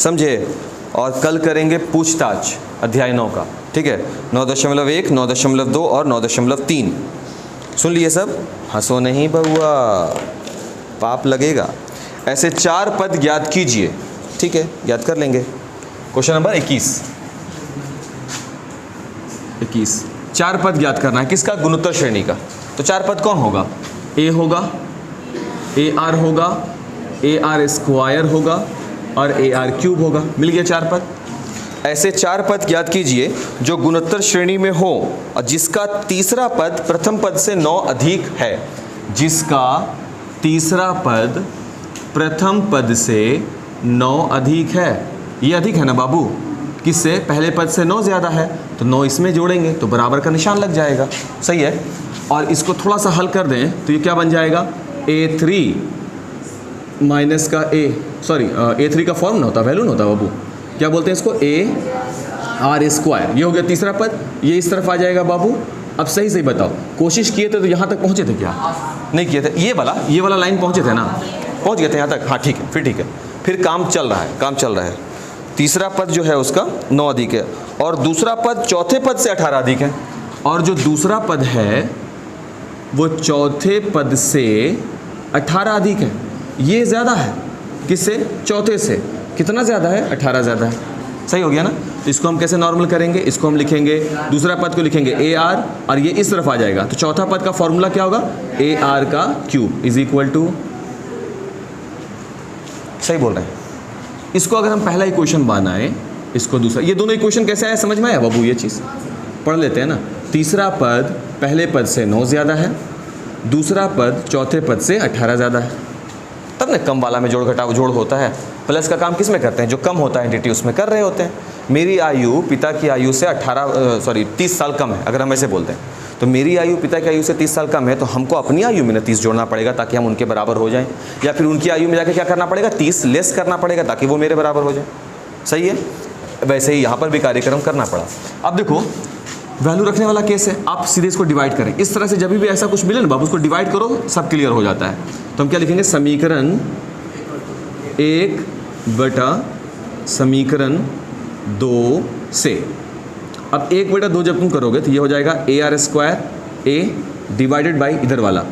समझे? और कल करेंगे पूछताछ अध्याय 9 का, ठीक है? 9.1, 9.2 और 9.3 सुन लिए सब? हंसो नहीं बउआ, पाप लगेगा। ऐसे 4 पद ज्ञात कीजिए, ठीक है? याद कर लेंगे। क्वेश्चन नंबर 21 4 पद ज्ञात करना है, किसका? गुणोत्तर श्रेणी का। तो 4 पद कौन होगा? ए होगा, ए आर होगा, ए आर स्क्वायर होगा और ए आर क्यूब होगा। मिल गया 4 पद। ऐसे 4 पद ज्ञात कीजिए जो गुणोत्तर श्रेणी में हो और जिसका तीसरा पद प्रथम पद से 9 अधिक है। जिसका तीसरा पद प्रथम पद से 9 अधिक है। ये अधिक है ना बाबू? किससे? पहले पद से 9 ज़्यादा है, तो 9 इसमें जोड़ेंगे तो बराबर का निशान लग जाएगा। सही है। और इसको थोड़ा सा हल कर दें तो ये क्या बन जाएगा? A3 माइनस का A3 का फॉर्म ना होता, वैल्यू ना होता बाबू, क्या बोलते हैं इसको? AR square. ये हो गया तीसरा पद, ये इस तरफ आ जाएगा बाबू। अब सही सही बताओ, कोशिश किए थे तो यहाँ तक पहुँचे थे क्या? नहीं किए थे। ये वाला लाइन पहुँचे थे ना? पहुँच गए थे यहाँ तक। हाँ ठीक है, फिर ठीक है, फिर काम चल रहा है। तीसरा पद जो है उसका 9 अधिक है और दूसरा पद चौथे पद से 18 अधिक है। और जो दूसरा पद है वो चौथे पद से 18 अधिक है। ये ज़्यादा है किससे? चौथे से। कितना ज़्यादा है? 18 ज़्यादा है। सही हो गया ना? तो इसको हम कैसे नॉर्मल करेंगे? इसको हम लिखेंगे, दूसरा पद को लिखेंगे AR और ये इस तरफ आ जाएगा। तो चौथा पद का फॉर्मूला क्या होगा? AR का क्यूब इज इक्वल टू, सही बोल रहे हैं। इसको अगर हम पहला इक्वेशन बनाएं, इसको दूसरा, ये दोनों इक्वेशन कैसे आया समझ में आया बाबू? ये चीज़ पढ़ लेते हैं ना। तीसरा पद पहले पद से 9 ज़्यादा है, दूसरा पद चौथे पद से 18 ज़्यादा है। तब ना कम वाला में जोड़ घटाव जोड़ होता है। प्लस का काम किस में करते हैं? जो कम होता है एंटिटी उसमें कर रहे होते हैं। मेरी आयु पिता की आयु से 30 साल कम है, अगर हम ऐसे बोलते हैं तो मेरी आयु पिता की आयु से 30 साल कम है, तो हमको अपनी आयु में 30 जोड़ना पड़ेगा ताकि हम उनके बराबर हो जाएं, या फिर उनकी आयु में जाके क्या करना पड़ेगा? 30 लेस करना पड़ेगा ताकि वो मेरे बराबर हो जाए। सही है। वैसे ही यहाँ पर भी कार्यक्रम करना पड़ा। अब देखो वैल्यू रखने वाला केस है, आप सीधे इसको डिवाइड करें। इस तरह से जब भी ऐसा कुछ मिले ना बाबू, उसको डिवाइड करो, सब क्लियर हो जाता है। तो हम क्या लिखेंगे? समीकरण 1 बटा समीकरण 2 से। अब 1 बटा 2 जब तुम करोगे तो ये हो जाएगा AR square A divided by इधर वाला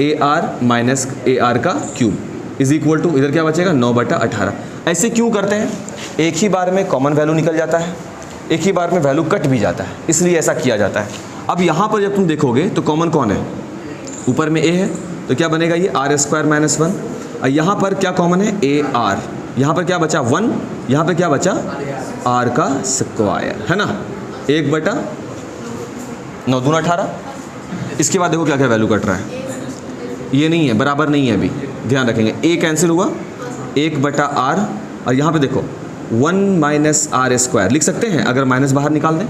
AR माइनस AR का क्यूब इज इक्वल टू, इधर क्या बचेगा? 9 बटा 18। ऐसे क्यों करते हैं? एक ही बार में कॉमन वैल्यू निकल जाता है, एक ही बार में वैल्यू कट भी जाता है, इसलिए ऐसा किया जाता है। अब यहाँ पर जब तुम देखोगे तो कॉमन कौन है? ऊपर में A है, तो क्या बनेगा? ये R स्क्वायर माइनस 1। और यहाँ पर क्या कॉमन है? AR। यहाँ पर क्या बचा? 1। यहाँ पर क्या बचा? R का स्क्वायर, है ना? 1 बटा 9 दूना 18। इसके बाद देखो क्या क्या वैल्यू कट रहा है। ये नहीं है, बराबर नहीं है अभी, ध्यान रखेंगे। A कैंसिल हुआ, 1 बटा R, और यहाँ पे देखो 1 माइनस R स्क्वायर लिख सकते हैं अगर माइनस बाहर निकाल दें,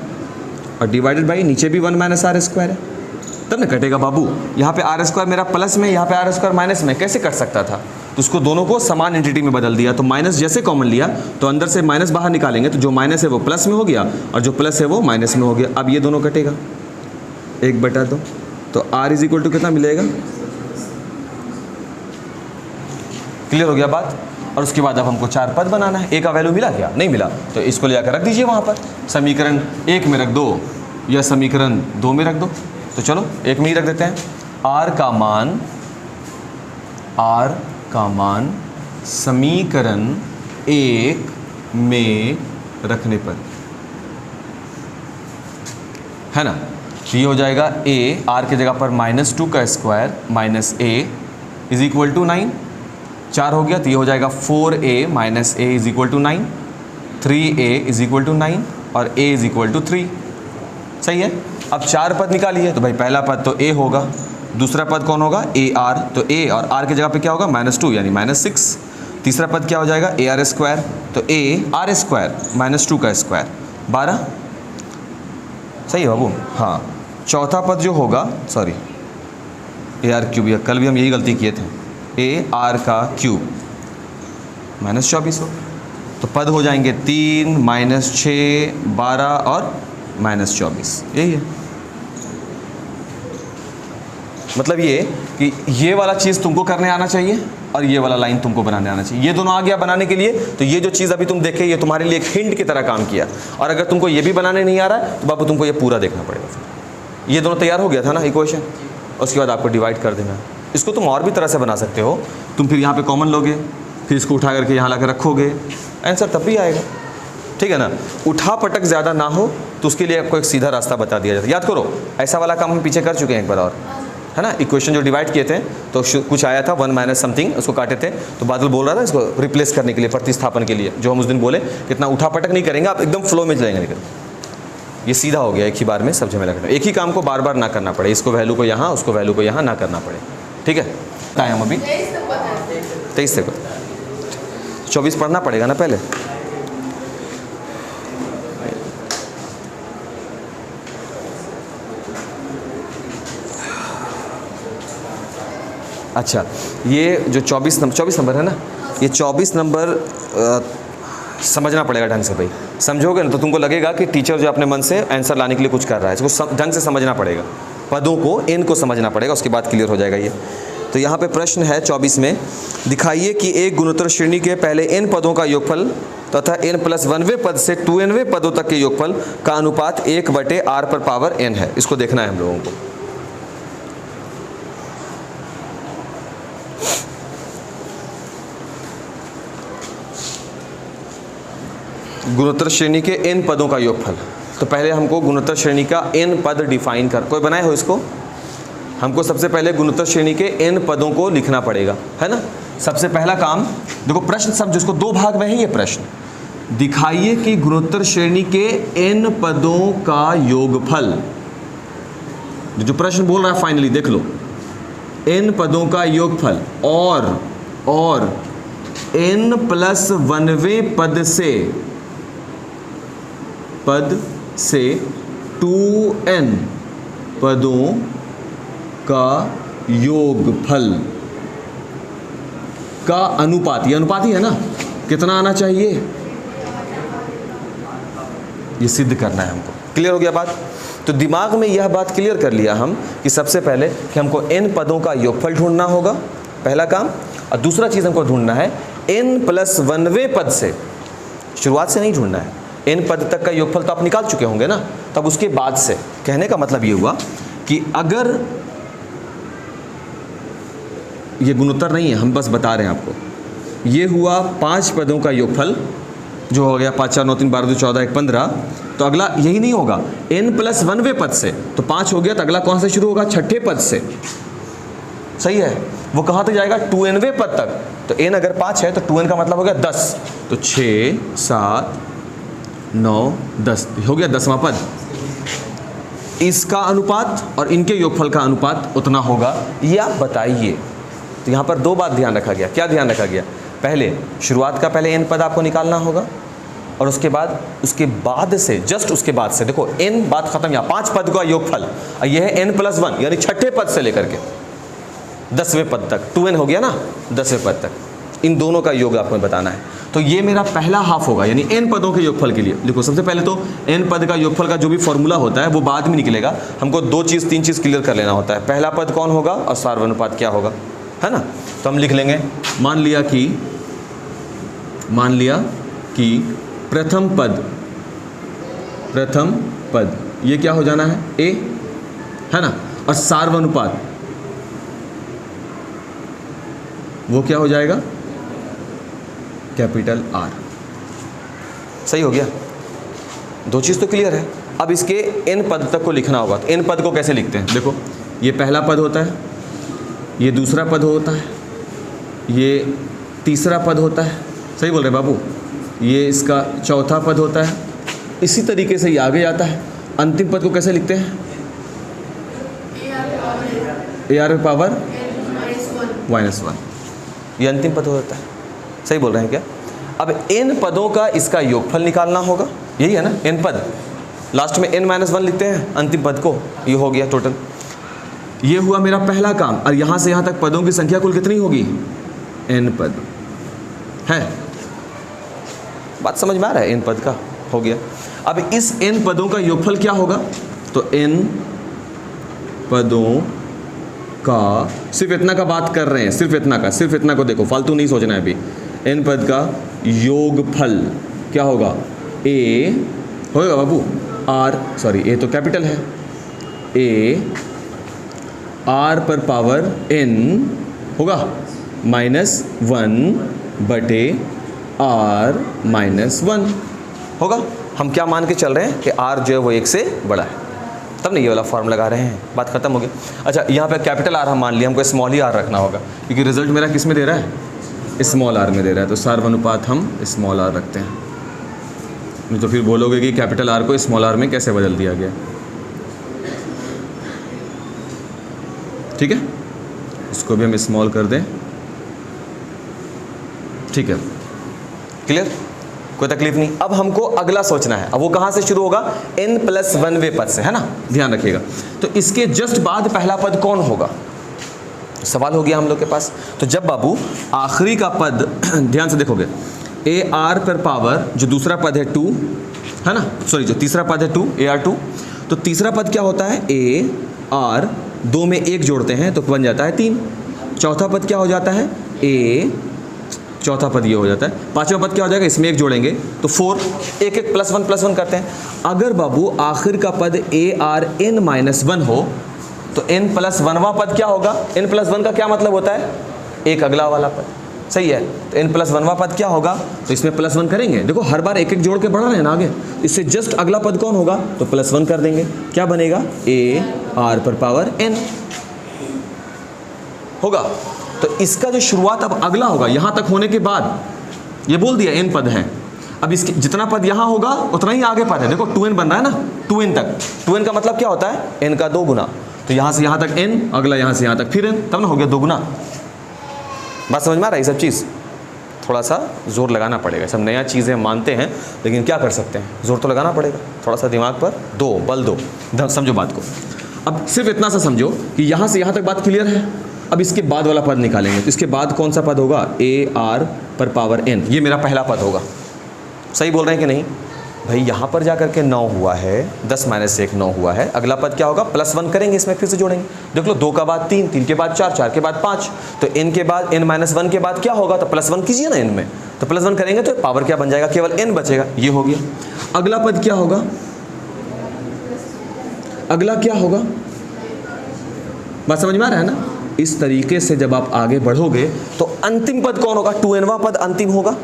और डिवाइडेड बाई नीचे भी 1 माइनस R स्क्वायर है, तब ना कटेगा बाबू। यहाँ पे R स्क्वायर मेरा प्लस में, यहाँ पे R स्क्वायर माइनस में, कैसे कट सकता था? तो उसको दोनों को समान एंटिटी में बदल दिया। तो माइनस जैसे कॉमन लिया तो अंदर से माइनस बाहर निकालेंगे तो जो माइनस है वो प्लस में हो गया और जो प्लस है वो माइनस में हो गया। अब ये दोनों कटेगा, 1 बटा 2। तो R इज इक्वल टू कितना मिलेगा? क्लियर हो गया बात? और उसके बाद अब हमको 4 पद बनाना है। A का वैल्यू मिला क्या? नहीं मिला, तो इसको ले जाकर रख दीजिए वहाँ पर। समीकरण 1 में रख दो या समीकरण 2 में रख दो। तो चलो 1 में ही रख देते हैं। R का मान समीकरण 1 में रखने पर, है ना? ये हो जाएगा A, R की जगह पर -2 का square minus A is equal to 9। 4 हो गया तो ये हो जाएगा 4A minus A is equal to 9, 3A is equal to 9 और A इज इक्वल टू 3। सही है। अब 4 पद निकालिए तो भाई पहला पद तो A होगा, दूसरा पद कौन होगा? AR। तो A और R की जगह पे क्या होगा? -2 यानी -6। तीसरा पद क्या हो जाएगा? AR square. तो AR स्क्वायर -2 का स्क्वायर 12। सही है बाबू? हाँ। चौथा पद जो होगा, सॉरी AR क्यूब, या कल भी हम यही गलती किए थे, AR का क्यूब -24 हो। तो पद हो जाएंगे 3 -6 12 और -24। यही है मतलब ये कि ये वाला चीज़ तुमको करने आना चाहिए और ये वाला लाइन तुमको बनाने आना चाहिए। ये दोनों आ गया बनाने के लिए, तो ये जो चीज़ अभी तुम देखे ये तुम्हारे लिए एक हिंट की तरह काम किया। और अगर तुमको ये भी बनाने नहीं आ रहा है तो बाबू तुमको ये पूरा देखना पड़ेगा। फिर ये दोनों तैयार हो गया था ना इक्वेशन, उसके बाद आपको डिवाइड कर देना। इसको तुम और भी तरह से बना सकते हो। तुम फिर यहाँ पे कॉमन लोगे, फिर इसको उठा करके यहाँ ला कर रखोगे, आंसर तब भी आएगा। ठीक है ना। उठा पटक ज़्यादा ना हो तो उसके लिए आपको एक सीधा रास्ता बता दिया जाता है। याद करो, ऐसा वाला काम हम पीछे कर चुके हैं एक बार और, है ना। इक्वेशन जो डिवाइड किए थे तो कुछ आया था 1 माइनस समथिंग, उसको काटे थे तो बादल बोल रहा था इसको रिप्लेस करने के लिए, प्रतिस्थापन के लिए, जो हम उस दिन बोले कितना उठा पटक नहीं करेंगे, आप एकदम फ्लो में जाएंगे। लेकिन ये सीधा हो गया, एक ही बार में सब झमेला करना, एक ही काम को बार बार ना करना पड़े, इसको वैल्यू को यहाँ उसको वैल्यू को यहाँ ना करना पड़े। ठीक है, बताएं हम अभी 23 तक 24 पढ़ना पड़ेगा ना पहले। अच्छा, ये जो 24 नंबर है ना, ये 24 नंबर समझना पड़ेगा ढंग से भाई। समझोगे ना तो तुमको लगेगा कि टीचर जो अपने मन से आंसर लाने के लिए कुछ कर रहा है। इसको ढंग से समझना पड़ेगा, पदों को n को समझना पड़ेगा, उसके बाद क्लियर हो जाएगा ये। तो यहाँ पे प्रश्न है 24 में, दिखाइए कि एक गुणोत्तर श्रेणी के पहले n पदों का योगफल तथा n+1वें पद से 2nवें पदों तक के योगफल का अनुपात 1/r पर पावर n है। इसको देखना है हम लोगों को। गुणोत्तर श्रेणी के n पदों का योगफल। तो पहले हमको गुणोत्तर श्रेणी का n पद डिफाइन कर, कोई बनाए हो इसको? हमको सबसे पहले गुणोत्तर श्रेणी के n पदों को लिखना पड़ेगा, है ना। सबसे पहला काम देखो, प्रश्न सब जिसको दो भाग में है ये प्रश्न, दिखाइए कि गुणोत्तर श्रेणी के n पदों का योगफल। जो प्रश्न बोल रहा है फाइनली देख लो, n पदों का योगफल और n+1वें पद से 2n पदों का योगफल का अनुपात, ये अनुपात ही है ना, कितना आना चाहिए ये सिद्ध करना है हमको। क्लियर हो गया बात? तो दिमाग में यह बात क्लियर कर लिया हम कि सबसे पहले कि हमको n पदों का योगफल ढूंढना होगा, पहला काम। और दूसरा चीज़ हमको ढूंढना है n+1वें पद से, शुरुआत से नहीं ढूंढना है, n पद तक का योगफल तो आप निकाल चुके होंगे ना, तब उसके बाद से। कहने का मतलब ये हुआ कि अगर ये गुणोत्तर नहीं है, हम बस बता रहे हैं आपको, ये हुआ 5 पदों का योगफल जो हो गया 5 4 9 3 12 2 14 1 15। तो अगला यही नहीं होगा, n+1वें पद से, तो 5 हो गया, तो अगला कौन से शुरू होगा? छठे पद से। सही है, वो कहाँ तक जाएगा? 2nवें पद तक। तो n अगर 5 है तो 2n का मतलब हो गया 10, तो 6 7 9 10 हो गया 10वां पद। इसका अनुपात और इनके योगफल का अनुपात उतना होगा, ये आप बताइए। तो यहाँ पर दो बात ध्यान रखा गया। क्या ध्यान रखा गया? पहले शुरुआत का पहले n पद आपको निकालना होगा, और उसके बाद से जस्ट उसके बाद से देखो n बात खत्म, यहाँ 5 पद का योगफल, और यह है n+1 यानी छठे पद से लेकर के 10वें पद तक, 2n हो गया ना 10वें पद तक, इन दोनों का योग आपको बताना है। तो ये मेरा पहला हाफ होगा, यानी n पदों के योगफल के लिए। देखो सबसे पहले तो n पद का योगफल का जो भी फॉर्मूला होता है वो बाद में निकलेगा, हमको 3 चीज़ क्लियर कर लेना होता है। पहला पद कौन होगा और सार्वनुपात क्या होगा, है ना। तो हम लिख लेंगे, मान लिया कि प्रथम पद ये क्या हो जाना है? a, है ना। और सार्वनुपात वो क्या हो जाएगा? Capital R। सही हो गया, दो चीज़ तो क्लियर है। अब इसके n पद तक को लिखना होगा। तो n पद को कैसे लिखते हैं? देखो, ये पहला पद होता है, ये दूसरा पद होता है, ये तीसरा पद होता है। सही बोल रहे बाबू? ये इसका चौथा पद होता है। इसी तरीके से ये आगे जाता है। अंतिम पद को कैसे लिखते हैं? AR पावर -1, ये अंतिम पद होता है। सही बोल रहे हैं क्या? अब n पदों का इसका योगफल निकालना होगा, यही है ना n पद। लास्ट में n-1 लिखते हैं अंतिम पद को, ये हो गया टोटल। ये हुआ मेरा पहला काम। और यहाँ से यहाँ तक पदों की संख्या कुल कितनी होगी? n पद है। बात समझ में आ रहा है? n पद का हो गया। अब इस n पदों का योगफल क्या होगा? तो n पदों का, सिर्फ इतना का बात कर रहे हैं, सिर्फ इतना को देखो, फालतू नहीं सोचना है अभी। n पद का योगफल क्या होगा? a होगा बाबू, r, सॉरी a तो कैपिटल है, a r पर पावर n होगा -1 बटे r -1 होगा। हम क्या मान के चल रहे हैं कि r जो है वो 1 से बड़ा है, तब नहीं ये वाला फॉर्म लगा रहे हैं, बात खत्म हो गई। अच्छा, यहाँ पे कैपिटल R हम मान लिया, हमको स्मॉल ही r रखना होगा, क्योंकि रिजल्ट मेरा किस में दे रहा है? स्मॉल r में दे रहा है, तो सार्वनुपात हम स्मॉल r रखते हैं। नहीं तो फिर बोलोगे कि कैपिटल R को स्मॉल r में कैसे बदल दिया गया। ठीक है, इसको भी हम स्मॉल कर दें। ठीक है, क्लियर, कोई तकलीफ नहीं। अब हमको अगला सोचना है, अब वो कहाँ से शुरू होगा? n+1वें पद से, है ना, ध्यान रखिएगा। तो इसके जस्ट बाद पहला पद कौन होगा, सवाल हो गया हम लोग के पास। तो जब बाबू आखिरी का पद ध्यान से देखोगे, ar पर पावर जो दूसरा पद है 2, है ना, सॉरी जो तीसरा पद है 2, ar2, तो तीसरा पद क्या होता है? ar, 2 में 1 जोड़ते हैं तो बन जाता है 3। चौथा पद क्या हो जाता है? a, चौथा पद ये हो जाता है। पांचवा पद क्या हो जाएगा? इसमें 1 जोड़ेंगे तो 4, 1 1 +1 करते हैं। अगर बाबू आखिर का पद arn-1 हो तो n+1वां पद क्या होगा? n+1 का क्या मतलब होता है? एक अगला वाला पद, सही है। तो n+1वां पद क्या होगा? तो इसमें +1 करेंगे, देखो हर बार 1 1 जोड़ के बढ़ रहे हैं ना आगे, इससे जस्ट अगला पद कौन होगा? तो +1 कर देंगे, क्या बनेगा? ar पर पावर n होगा। तो इसका जो शुरुआत अब अगला होगा, यहां तक होने के बाद ये बोल दिया n पद है, अब इसके जितना पद यहां होगा उतना ही आगे पद है। देखो 2n बन रहा है ना, 2n तक, 2n का मतलब क्या होता है? n का 2 गुना, तो यहां से यहां तक n, अगला यहां से यहां तक फिर n, तब ना हो गया 2 गुना। बात समझ में आ रहा है? ये सब चीज़ थोड़ा सा जोर लगाना पड़ेगा, सब नया चीज़ें मानते हैं लेकिन क्या कर सकते हैं, जोर तो लगाना पड़ेगा, थोड़ा सा दिमाग पर दो बल दो, समझो बात को। अब सिर्फ इतना सा समझो कि यहाँ से यहाँ तक बात क्लियर है। अब इसके बाद वाला पद निकालेंगे, तो इसके बाद कौन सा पद होगा? ar पर पावर n, ये मेरा पहला पद होगा। सही बोल रहे हैं कि नहीं भाई? यहाँ पर जाकर के 9 हुआ है, 10 - 1 9 हुआ है। अगला पद क्या होगा? +1 करेंगे, इसमें फिर से जोड़ेंगे। देख लो 2 का बाद 3, 3 के बाद 4, 4 के बाद 5, तो n के बाद n-1 के बाद क्या होगा? तो +1 कीजिए ना n में, तो +1 करेंगे तो पावर क्या बन जाएगा? केवल n बचेगा, ये हो गया। अगला पद क्या होगा? अगला क्या होगा? बात समझ में आ रहा है ना? इस तरीके से जब आप आगे बढ़ोगे तो अंतिम पद कौन होगा? 2nवां पद अंतिम होगा,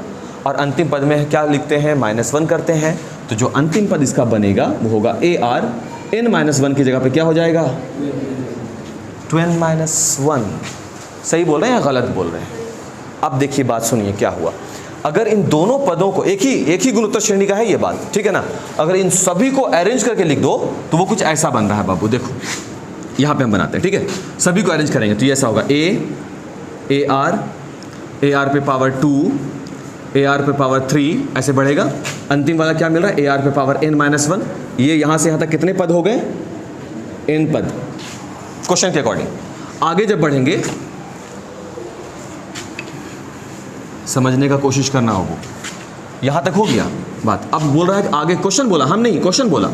और अंतिम पद में क्या लिखते हैं? -1 करते हैं, तो जो अंतिम पद इसका बनेगा वो होगा ar, n-1 की जगह पे क्या हो जाएगा? 2n-1। सही बोल रहे हैं या गलत बोल रहे हैं? अब देखिए बात सुनिए क्या हुआ। अगर इन दोनों पदों को एक ही गुणोत्तर श्रेणी का है ये बात, ठीक है ना, अगर इन सभी को अरेंज करके लिख दो तो वो कुछ ऐसा बन रहा है बाबू। देखो यहाँ पे हम बनाते हैं, ठीक है, सभी को अरेंज करेंगे तो ये ऐसा होगा ar पे पावर 2, ar पे पावर 3, ऐसे बढ़ेगा। अंतिम वाला क्या मिल रहा है? ar पे पावर n-1। ये यहाँ से यहाँ तक कितने पद हो गए? n पद, क्वेश्चन के अकॉर्डिंग। आगे जब बढ़ेंगे समझने का कोशिश करना होगा। यहाँ तक हो गया बात। अब बोल रहा है कि आगे क्वेश्चन बोला, हम नहीं, क्वेश्चन बोला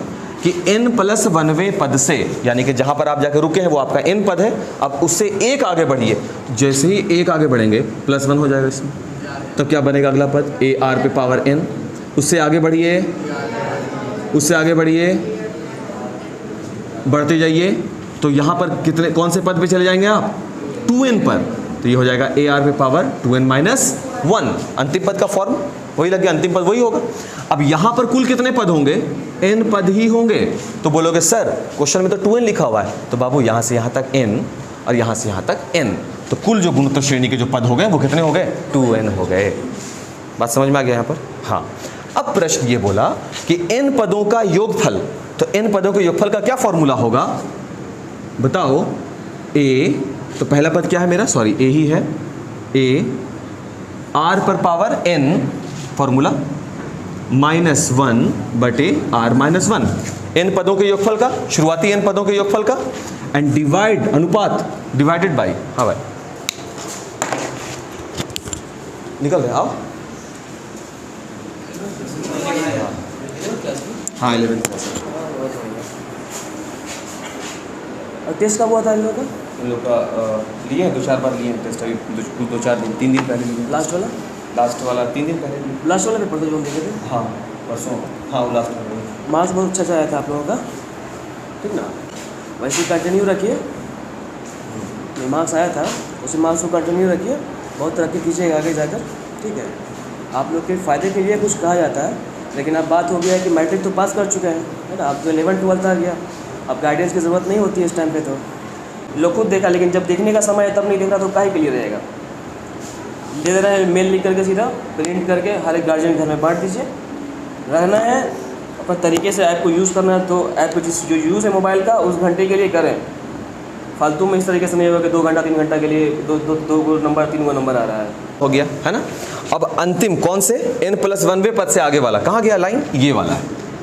कि n+1वें पद से, यानी कि जहाँ पर आप जाकर रुके हैं वो आपका n पद है, अब उससे 1 आगे बढ़िए। जैसे ही 1 आगे बढ़ेंगे +1 हो जाएगा इसमें, तब क्या बनेगा अगला पद? ar पे पावर n। उससे आगे बढ़िए, उससे आगे बढ़िए, बढ़ते जाइए, तो यहाँ पर कितने, कौन से पद पे चले जाएंगे आप? 2n पर, तो ये हो जाएगा ar पे पावर 2n-1। अंतिम पद का फॉर्म वही लग गया, अंतिम पद वही होगा। अब यहाँ पर कुल कितने पद होंगे? n पद ही होंगे। तो बोलोगे सर क्वेश्चन में तो 2n लिखा हुआ है, तो बाबू यहाँ से यहाँ तक n और यहाँ से यहाँ तक n, तो कुल जो गुणोत्तर श्रेणी के जो पद हो गए वो कितने हो गए? 2n हो गए। बात समझ में आ गया यहाँ पर? हाँ। अब प्रश्न ये बोला कि n पदों का योगफल, तो n पदों के योगफल का क्या फॉर्मूला होगा बताओ? a, तो पहला पद क्या है मेरा? सॉरी a ही है, a r पर पावर n, फॉर्मूला -1 बटे r-1, n पदों के योगफल का, शुरुआती n पदों के योगफल का, एंड डिवाइड, अनुपात, डिवाइडेड बाई, हाँ भाई निकल गया, आओ। हाँ 11th क्लास। और टेस्ट कब हुआ था इन लोगों का? उन लोग का लिए हैं, 2-4 बार लिए हैं टेस्ट, अभी 2-4 दिन 3 दिन पहले लिए। लास्ट वाला 3 दिन पहले लिए। लास्ट वाला पेपर था जो हम देखे थे। हाँ परसों, हाँ वो लास्ट वाला। मार्क्स बहुत अच्छा आया था आप लोगों का, ठीक ना? वैसे कंटिन्यू रखिए, जो मार्क्स आया था उसी मार्क्स को कंटिन्यू रखिए, बहुत तरक्की कीजिएगा आगे जाकर, ठीक है? आप लोग के फ़ायदे के लिए कुछ कहा जाता है, लेकिन अब बात हो गया है कि मैट्रिक तो पास कर चुके हैं, है ना? अब तो 11-12 आ गया, अब गाइडेंस की ज़रूरत नहीं होती है इस टाइम पे। तो लोग खुद देखा, लेकिन जब देखने का समय है तब नहीं देख रहा तो काहे के लिए रहेगा? दे दे रहे हैं मेल लिख करके, सीधा प्रिंट करके हर एक गार्जियन घर में बांट दीजिए। रहना है अपने तरीके से, ऐप को यूज़ करना है तो ऐप को जो यूज़ है मोबाइल का उस घंटे के लिए करें। फालतू में इस तरीके से नहीं होगा कि 2 घंटा 3 घंटा के लिए दो नंबर 3 नंबर आ रहा है। हो गया है ना? अब अंतिम कौन से n+1वें पद से आगे वाला कहाँ गया लाइन? ये वाला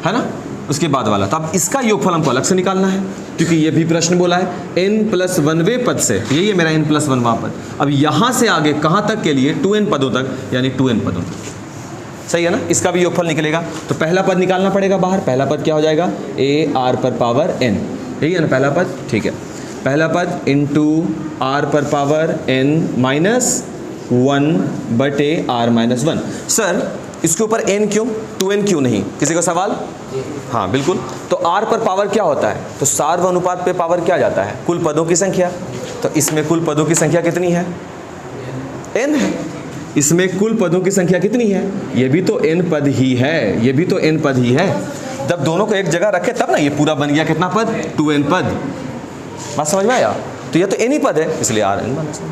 है ना? उसके बाद वाला। तो अब इसका योगफल हमको अलग से निकालना है, क्योंकि ये भी प्रश्न बोला है n+1वें पद से, यही है मेरा n+1वां पद। अब यहाँ से आगे कहाँ तक के लिए? 2n पदों तक, यानी 2n पदों तक। सही है ना? इसका भी योगफल निकलेगा। तो पहला पद निकालना पड़ेगा बाहर। पहला पद क्या हो जाएगा? ar पर पावर n, यही है ना पहला पद? ठीक है। पहला पद इंटू r पर पावर n -1/r -1। सर इसके ऊपर n क्यों, 2n क्यों नहीं? किसी का सवाल? हाँ बिल्कुल। तो r पर पावर क्या होता है? तो सार्वनुपात पे पावर क्या जाता है? कुल पदों की संख्या। तो इसमें कुल पदों की संख्या कितनी है? n है। इसमें कुल पदों की संख्या कितनी है? ये भी तो n पद ही है, ये भी तो n पद ही है। जब दोनों को एक जगह रखे तब ना ये पूरा बन गया कितना पद? 2n पद। बात समझ में आया? तो ये तो n ही पद है, इसलिए rn माइनस 1।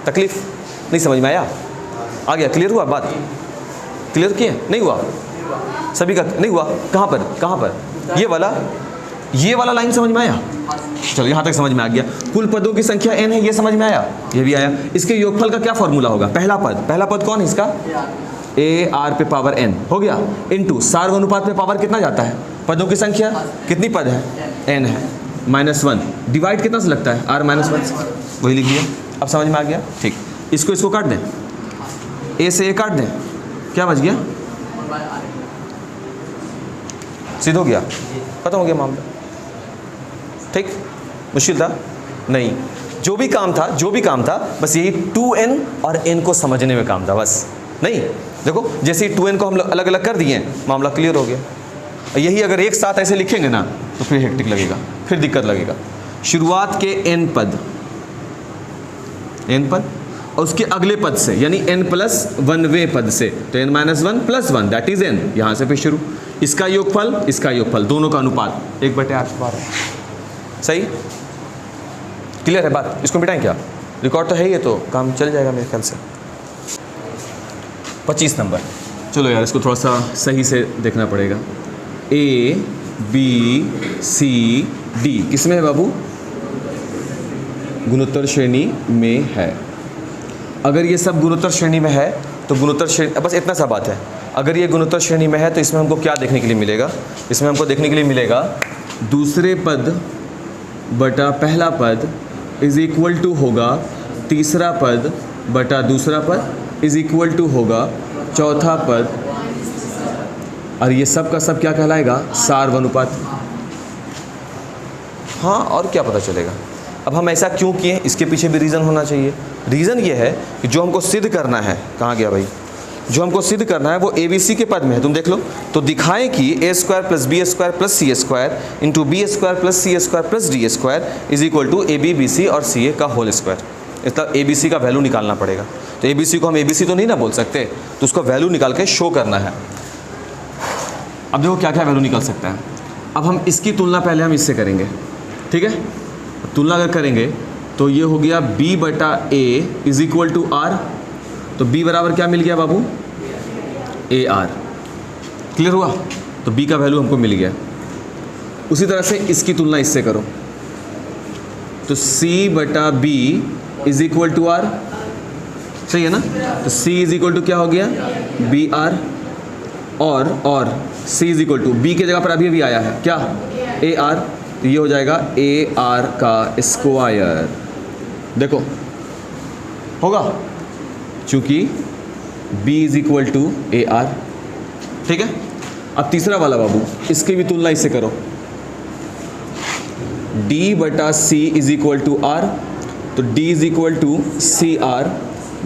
तकलीफ नहीं समझ में आया? आ गया? क्लियर हुआ बात? क्लियर किए? नहीं हुआ? सभी का नहीं हुआ? कहाँ पर? कहाँ पर? ये वाला लाइन समझ में आया? चलो यहाँ तक समझ में आ गया। कुल पदों की संख्या n है, ये समझ में आया? ये भी आया। इसके योगफल का क्या फॉर्मूला होगा? पहला पद कौन है इसका? ar पे पावर n हो गया, इंटू सार्वनुपात पे पावर कितना जाता है? पदों की संख्या कितनी पद है? n है, -1 डिवाइड कितना से लगता है? r -1, वही लिख दिया। अब समझ में आ गया? ठीक। इसको काट दें, a से a काट दें, क्या बच गया? सिद्ध हो गया, खत्म हो गया मामला। ठीक, मुश्किल था नहीं, जो भी काम था बस यही 2n और n को समझने में काम था बस। नहीं देखो, जैसे ही 2n को हम अलग अलग कर दिए मामला क्लियर हो गया। यही अगर एक साथ ऐसे लिखेंगे ना तो फिर हेक्टिक लगेगा, फिर दिक्कत लगेगा। शुरुआत के n पद और उसके अगले पद से यानी n+1वें पद से, तो n -1 + 1 दैट इज n, यहाँ से फिर शुरू। इसका योगफल दोनों का अनुपात 1/8। सही, क्लियर है बात? इसको मिटाएं क्या? रिकॉर्ड तो है ही, तो काम चल जाएगा मेरे ख्याल से। 25 नंबर। चलो यार इसको थोड़ा सा सही से देखना पड़ेगा। A B C D किस में है बाबू? गुणोत्तर श्रेणी में है। अगर ये सब गुणोत्तर श्रेणी में है तो गुणोत्तर श्रेणी, बस इतना सा बात है। अगर ये गुणोत्तर श्रेणी में है तो इसमें हमको क्या देखने के लिए मिलेगा? इसमें हमको देखने के लिए मिलेगा दूसरे पद बटा पहला पद इज इक्वल टू होगा तीसरा पद बटा दूसरा पद इज इक्वल टू होगा चौथा पद, और ये सब का सब क्या कहलाएगा? सार्वनुपात। हाँ, और क्या पता चलेगा? अब हम ऐसा क्यों किए, इसके पीछे भी रीज़न होना चाहिए। रीज़न ये है कि जो हमको सिद्ध करना है, कहाँ गया भाई? जो हमको सिद्ध करना है वो ABC के पद में है। तुम देख लो तो दिखाएं कि a² + b² + c² into b² + c² + d² is equal to AB BC और CA का होल स्क्वायर। मतलब ABC का वैल्यू निकालना पड़ेगा। तो ABC को हम ABC तो नहीं ना बोल सकते, तो उसको वैल्यू निकाल के शो करना है। अब देखो क्या क्या वैल्यू निकल सकता है। अब हम इसकी तुलना पहले हम इससे करेंगे, ठीक है? तुलना अगर करेंगे तो ये हो गया b/a is equal to r। तो b बराबर क्या मिल गया बाबू? AR। क्लियर हुआ? तो b का वैल्यू हमको मिल गया। उसी तरह से इसकी तुलना इससे करो तो c/b is equal to r। सही है ना? तो c इज इक्वल टू क्या हो गया? BR। और c is equal to b के जगह पर अभी आया है क्या? AR। तो ये हो जाएगा AR का स्क्वायर। देखो होगा, चूंकि b is equal to AR। ठीक है? अब तीसरा वाला बाबू, इसकी भी तुलना इससे करो। डी बटा C is equal to R, तो D is equal to C R,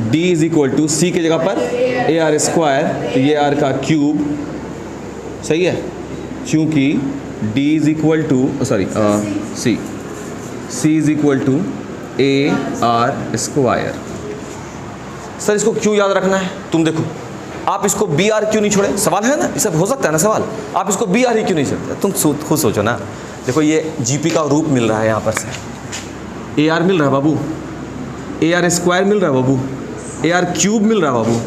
D is equal to C की जगह पर ए आर स्क्वायर, तो ये आर का क्यूब, सही है, क्योंकि D is equal to sorry C is equal to A R square. Sir इसको क्यों याद रखना है? तुम देखो, आप इसको बी आर क्यों नहीं छोड़े? सवाल है ना, ये सब हो सकता है ना सवाल, आप इसको बी आर ही क्यों नहीं छोड़ते? तुम खुद सोचो ना। देखो ये जीपी का रूप मिल रहा है यहाँ पर से, ए आर मिल रहा है बाबू, ए आर स्क्वायर मिल रहा है बाबू, ए आर क्यूब मिल रहा है बाबू,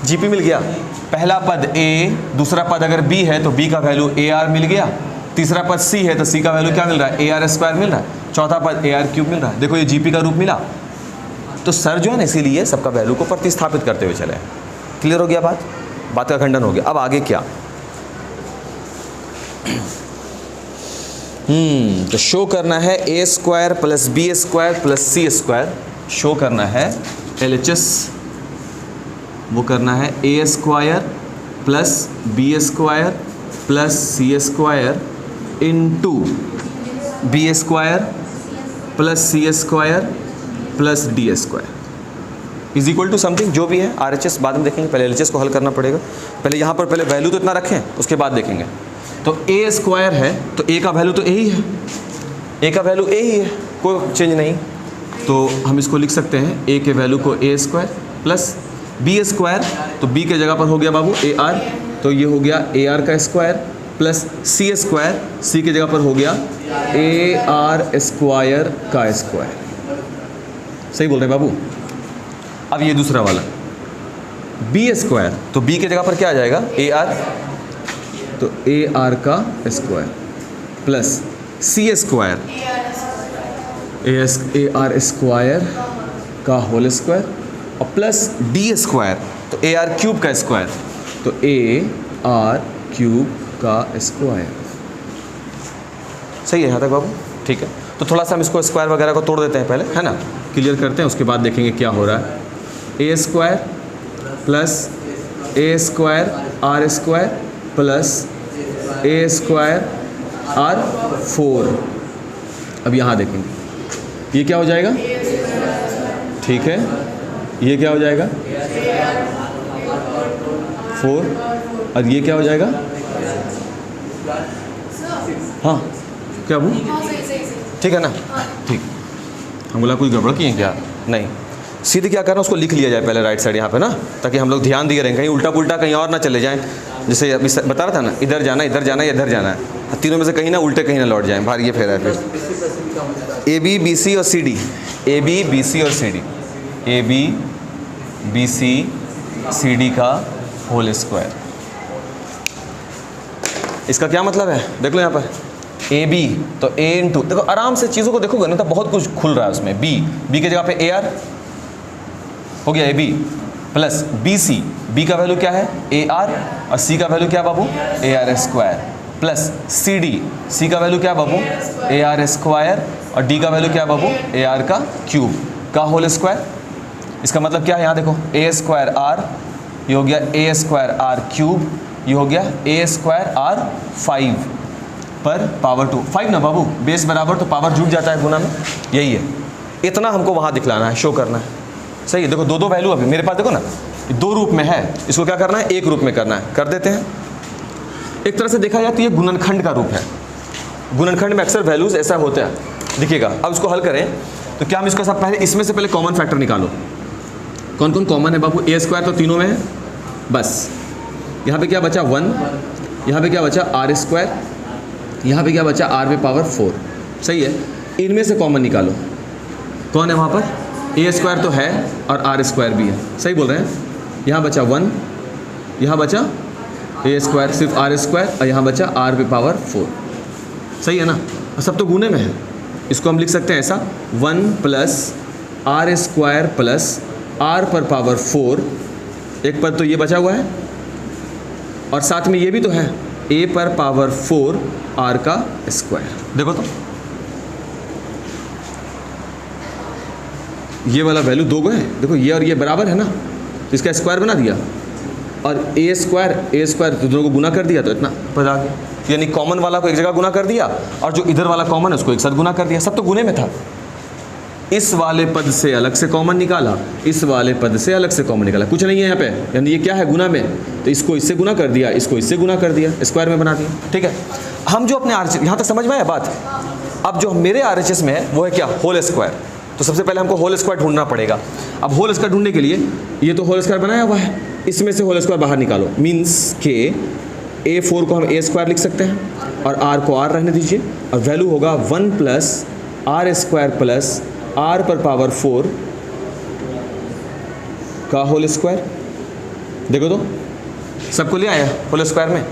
जीपी मिल गया। पहला पद ए, दूसरा पद अगर बी है तो बी का वैल्यू ए आर मिल गया, तीसरा पद सी है तो सी का वैल्यू क्या मिल रहा है? ए आर स्क्वायर मिल रहा है, चौथा पद ए आर क्यूब मिल रहा है। देखो ये जीपी का रूप मिला, तो सर जो है ना इसीलिए सबका वैल्यू को प्रतिस्थापित करते हुए चले। क्लियर हो गया बात का खंडन हो गया। अब आगे क्या? तो शो करना है A square plus B square plus C square, show करना है LHS, वो करना है A square plus B square plus C square into B square plus C square plus D square is equal to something जो भी है। RHS बाद में देखेंगे, पहले LHS को हल करना पड़ेगा। पहले यहाँ पर पहले वैल्यू तो इतना रखें, उसके बाद देखेंगे। तो ए स्क्वायर है तो ए का वैल्यू तो ए ही है, ए का वैल्यू ए ही है, कोई चेंज नहीं। तो हम इसको लिख सकते हैं ए के वैल्यू को ए स्क्वायर प्लस बी स्क्वायर, तो बी के जगह पर हो गया बाबू ए आर, तो ये हो गया ए आर का स्क्वायर प्लस सी स्क्वायर, सी की जगह पर हो गया ए आर स्क्वायर का स्क्वायर। सही बोल रहे हैं बाबू। अब ये दूसरा वाला बी स्क्वायर, तो बी की जगह पर क्या आ जाएगा? ए आर, तो ए आर का square plus C square A R square का होल स्क्वायर और प्लस डी स्क्वायर, तो ए आर क्यूब का स्क्वायर, तो ए आर क्यूब का स्क्वायर। सही है यहाँ तक बाबू? ठीक है। तो थोड़ा सा हम इसको स्क्वायर वगैरह को तोड़ देते हैं पहले, है ना, क्लियर करते हैं, उसके बाद देखेंगे क्या हो रहा है। A square plus A square R square plus A square R 4। अब यहाँ देखेंगे ये क्या हो जाएगा? ठीक है, ये क्या हो जाएगा? 4, और ये क्या हो जाएगा? हाँ क्या वो? ठीक है ना, ठीक। हम बोला कुछ गड़बड़ किए क्या? नहीं, सीधे क्या करना, उसको लिख लिया जाए पहले राइट साइड यहाँ पे ना, ताकि हम लोग ध्यान दिए रहें, कहीं उल्टा पुल्टा कहीं और ना चले जाएं। जैसे अभी बता रहा था ना, इधर जाना इधर जाना इधर जाना है, तीनों में से कहीं ना उल्टे कहीं ना लौट जाएं, बाहर ये फेरा है फिर। ए बी बी सी और C D, A B B C और C D, A B B C C D का होल स्क्वायर। इसका क्या मतलब है? देख लो यहाँ पर ए बी, तो ए इंटू, देखो आराम से चीज़ों को देखोगे ना तो बहुत कुछ खुल रहा है उसमें। बी, बी की जगह पे ए आर हो गया A B, plus B C, B का वैल्यू क्या है? ए आर, और सी का वैल्यू क्या बाबू? A R square, plus C D, C का वैल्यू क्या बाबू? ए आर स्क्वायर, और डी का वैल्यू क्या बाबू? ए आर का क्यूब का होल स्क्वायर। इसका मतलब क्या है? यहाँ देखो ए स्क्वायर आर, ये हो गया ए स्क्वायर आर क्यूब, ये हो गया ए स्क्वायर आर 5 पर पावर 2। 5 ना बाबू, बेस बराबर तो पावर जुड़ जाता है गुना में, यही है। इतना हमको वहाँ दिखलाना है, शो करना है। सही है। देखो दो दो वैल्यू अभी मेरे पास देखो ना, दो रूप में है, इसको क्या करना है? एक रूप में करना है, कर देते हैं। एक तरह से देखा जाए तो ये गुणनखंड का रूप है। गुणनखंड में अक्सर वैल्यूज ऐसा होता है, देखिएगा। अब इसको हल करें तो क्या हम इसको सब पहले इसमें से पहले कॉमन फैक्टर निकालो। कौन कौन कॉमन है बाबू? ए स्क्वायर तो तीनों में है, बस यहाँ पे क्या बचा? 1, यहाँ पे क्या बचा? आर स्क्वायर, यहाँ पे क्या बचा? आर पे पावर 4। सही है। इनमें से कॉमन निकालो, कौन है वहाँ पर? ए स्क्वायर तो है और आर स्क्वायर भी है, सही बोल रहे हैं। यहाँ बचा 1, यहाँ बचा ए स्क्वायर, सिर्फ आर स्क्वायर, और यहाँ बचा आर पे पावर 4। सही है ना? सब तो गुने में है। इसको हम लिख सकते हैं ऐसा, 1 plus R square plus R पर पावर 4, एक पद तो ये बचा हुआ है, और साथ में ये भी तो है, ए पर पावर 4 आर का स्क्वायर। देखो तो ये वाला वैल्यू दो गो है, देखो ये और ये बराबर है ना, तो इसका स्क्वायर बना दिया, और ए स्क्वायर तो दोनों को गुना कर दिया, तो इतना पद आ गया। यानी कॉमन वाला को एक जगह गुना कर दिया और जो इधर वाला कॉमन है उसको एक साथ गुना कर दिया, सब तो गुने में था। इस वाले पद से अलग से कॉमन निकाला, इस वाले पद से अलग से कॉमन निकाला, कुछ नहीं है यहाँ पे, यानी ये क्या है गुना में, तो इसको इससे गुना कर दिया, इसको इससे गुना कर दिया, स्क्वायर में बना दिया। ठीक है, हम जो अपने RHS, यहाँ तक समझ में आया बात। अब जो मेरे RHS में है वो है क्या, होल स्क्वायर। तो सबसे पहले हमको होल स्क्वायर ढूंढना पड़ेगा। अब होल स्क्वायर ढूंढने के लिए ये तो होल स्क्वायर बनाया हुआ है, इसमें से होल स्क्वायर बाहर निकालो, मीन्स के A4 को हम A स्क्वायर लिख सकते हैं और R को R रहने दीजिए, और वैल्यू होगा 1 plus R square plus R पर पावर 4 का होल स्क्वायर। देखो तो सबको ले आया होल स्क्वायर में।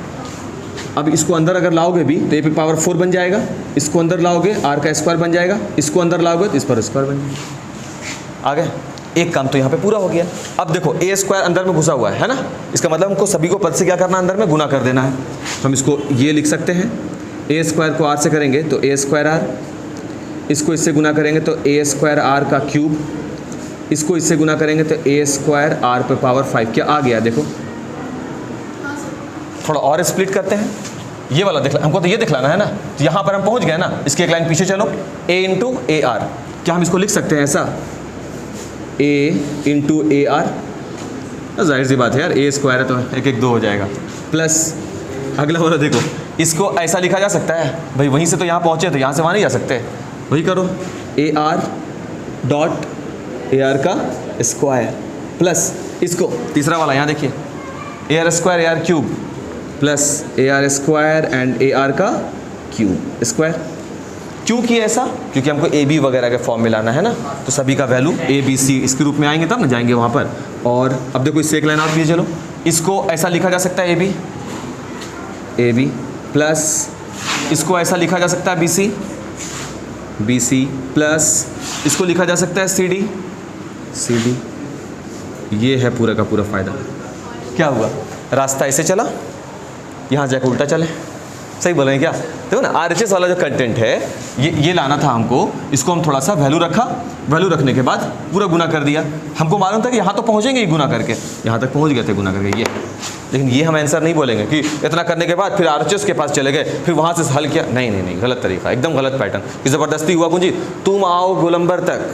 अब इसको अंदर अगर लाओगे भी तो ये पे पावर 4 बन जाएगा, इसको अंदर लाओगे R का स्क्वायर बन जाएगा, इसको अंदर लाओगे तो इस पर स्क्वायर बन जाएगा। आ गए, एक काम तो यहाँ पे पूरा हो गया। अब देखो A स्क्वायर अंदर में घुसा हुआ है ना, इसका मतलब हमको सभी को पद से क्या करना है, अंदर में गुना कर देना है। तो हम इसको ये लिख सकते हैं, A स्क्वायर को R से करेंगे तो A स्क्वायर R, इसको इससे गुना करेंगे तो A स्क्वायर R का क्यूब, इसको इससे गुना करेंगे तो A स्क्वायर R पर पावर 5। क्या आ गया देखो, थोड़ा और स्प्लिट करते हैं, ये वाला दिखला, हमको तो ये दिखलाना है ना, तो यहाँ पर हम पहुँच गए ना, इसकी एक लाइन पीछे चलो, A इंटू ए आर। क्या हम इसको लिख सकते हैं ऐसा, A इंटू ए आर, जाहिर सी बात है यार, A स्क्वायर है तो 1 1 2 हो जाएगा, प्लस अगला वाला देखो, इसको ऐसा लिखा जा सकता है भाई, वहीं से तो यहाँ पहुँचे तो यहाँ से वहाँ नहीं जा सकते, वही करो A R dot A R का स्क्वायर प्लस इसको तीसरा वाला यहाँ देखिए ए R square A R cube plus A R square and A R का क्यूब स्क्वायर। क्यों किया ऐसा, क्योंकि हमको ए बी वगैरह के फॉर्म में लाना है ना, तो सभी का वैल्यू ए बी सी इसके रूप में आएंगे तब ना जाएंगे वहाँ पर। और अब देखो इससे एक लाइन और कीजिए, चलो इसको ऐसा लिखा जा सकता है ए बी प्लस इसको ऐसा लिखा जा सकता है बी सी प्लस इसको लिखा जा सकता है सी डी। ये है पूरा का पूरा फ़ायदा। क्या हुआ, रास्ता ऐसे चला, यहाँ जाकर उल्टा चले, सही बोल रहे हैं क्या। देखो ना RHS वाला जो कंटेंट है ये लाना था हमको, इसको हम थोड़ा सा वैल्यू रखा, वैल्यू रखने के बाद पूरा गुना कर दिया। हमको मालूम था कि यहाँ तो पहुँचेंगे ही गुना करके, यहाँ तक पहुँच गए थे गुना करके ये, लेकिन ये हम आंसर नहीं बोलेंगे कि इतना करने के बाद फिर RHS के पास चले गए, फिर वहाँ से हल किया, नहीं, गलत तरीका, एकदम गलत पैटर्न कि ज़बरदस्ती हुआ कुंजी, तुम आओ गोलंबर तक,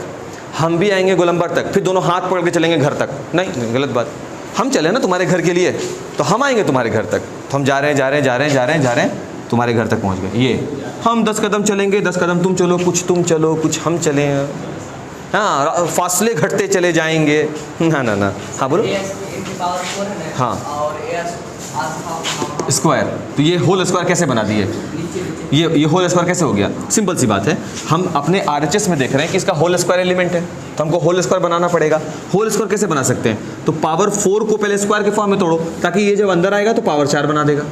हम भी आएंगे गोलंबर तक, फिर दोनों हाथ पकड़ के चलेंगे घर तक, नहीं गलत बात। हम चले ना तुम्हारे घर के लिए, तो हम आएंगे तुम्हारे घर तक, तो हम जा रहे हैं तुम्हारे घर तक पहुंच गए। ये हम 10 कदम चलेंगे, 10 कदम तुम चलो, कुछ तुम चलो कुछ हम चले, हाँ फासले घटते चले जाएंगे, ना हाँ बोलो, हाँ स्क्वायर, तो ये होल स्क्वायर कैसे बना दिए, ये होल स्क्वायर कैसे हो गया, सिंपल सी बात है, हम अपने RHS में देख रहे हैं कि इसका होल स्क्वायर एलिमेंट है, तो हमको होल स्क्वायर बनाना पड़ेगा। होल स्क्वायर कैसे बना सकते हैं, तो पावर 4 को पहले स्क्वायर के फॉर्म में तोड़ो, ताकि ये जब अंदर आएगा तो पावर 4 बना देगा।